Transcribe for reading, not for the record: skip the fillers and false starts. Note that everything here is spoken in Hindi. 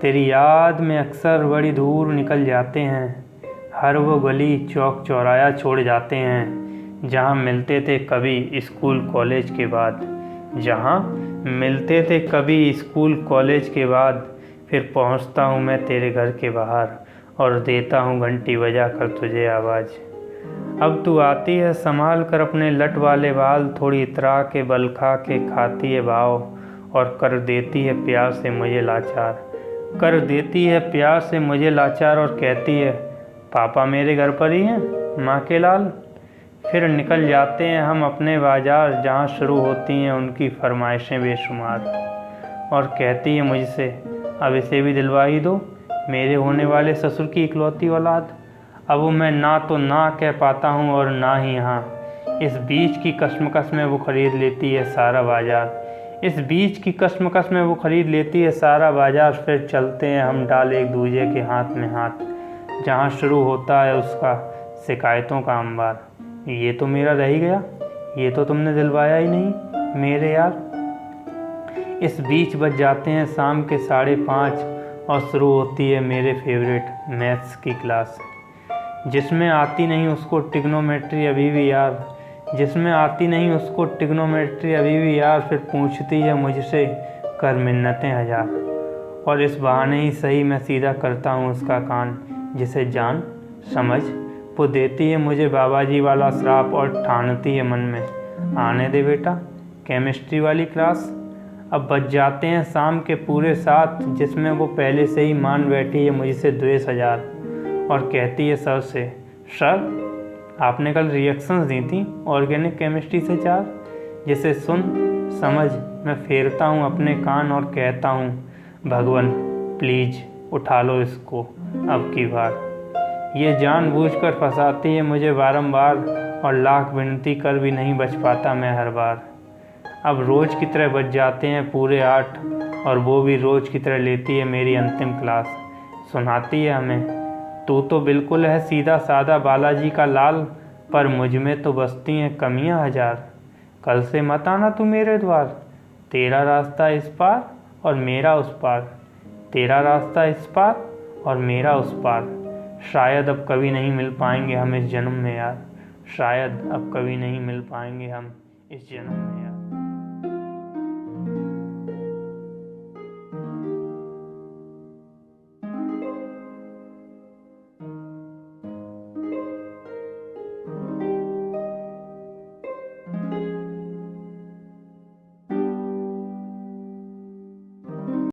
तेरी याद में अक्सर बड़ी दूर निकल जाते हैं। हर वो गली चौक चौराया छोड़ जाते हैं जहाँ मिलते थे कभी स्कूल कॉलेज के बाद। जहाँ मिलते थे कभी स्कूल कॉलेज के बाद। फिर पहुँचता हूँ मैं तेरे घर के बाहर और देता हूँ घंटी बजा कर तुझे आवाज़। अब तू आती है संभाल कर अपने लट वाले बाल, थोड़ी इतरा के बल खा के खाती है भाव और कर देती है प्यार से मुझे लाचार। कर देती है प्यार से मुझे लाचार और कहती है पापा मेरे घर पर ही हैं माँ के लाल। फिर निकल जाते हैं हम अपने बाज़ार जहाँ शुरू होती हैं उनकी फरमाइशें बेशुमार। और कहती है मुझसे अब इसे भी दिलवा ही दो, मेरे होने वाले ससुर की इकलौती औलाद। अब मैं ना तो ना कह पाता हूँ और ना ही हाँ। इस बीच की कश्मकश में वो ख़रीद लेती है सारा बाज़ार। इस बीच की कश्मकश में वो ख़रीद लेती है सारा बाज़ार। फिर चलते हैं हम डाल एक दूजे के हाथ में हाथ, जहाँ शुरू होता है उसका शिकायतों का अंबार। ये तो मेरा रह ही गया, ये तो तुमने दिलवाया ही नहीं मेरे यार। इस बीच बज जाते हैं शाम के 5:30 और शुरू होती है मेरे फेवरेट मैथ्स की क्लास, जिसमें आती नहीं उसको ट्रिग्नोमेट्री अभी भी यार। जिसमें आती नहीं उसको ट्रिग्नोमेट्री अभी भी यार। फिर पूछती है मुझसे कर मिन्नतें हज़ार, और इस बहाने ही सही मैं सीधा करता हूँ उसका कान। जिसे जान समझ वो देती है मुझे बाबा जी वाला श्राप और ठानती है मन में आने दे बेटा केमिस्ट्री वाली क्लास। अब बच जाते हैं शाम के पूरे 7, जिसमें वो पहले से ही मान बैठी है मुझसे द्वेष हज़ार और कहती है सर से सर आपने कल रिएक्शंस दी थी ऑर्गेनिक केमिस्ट्री से 4। जिसे सुन समझ मैं फेरता हूँ अपने कान और कहता हूँ भगवान प्लीज़ उठा लो इसको अब की बार। ये जानबूझकर फंसाती है मुझे बारंबार और लाख विनती कर भी नहीं बच पाता मैं हर बार। अब रोज़ की तरह बच जाते हैं पूरे 8 और वो भी रोज़ की तरह लेती है मेरी अंतिम क्लास। सुनाती है हमें तू तो बिल्कुल है सीधा साधा बालाजी का लाल, पर मुझ में तो बसती हैं कमियां हज़ार। कल से मत आना तू मेरे द्वार, तेरा रास्ता इस पार और मेरा उस पार। तेरा रास्ता इस पार और मेरा उस पार। शायद अब कभी नहीं मिल पाएंगे हम इस जन्म में यार। शायद अब कभी नहीं मिल पाएंगे हम इस जन्म में।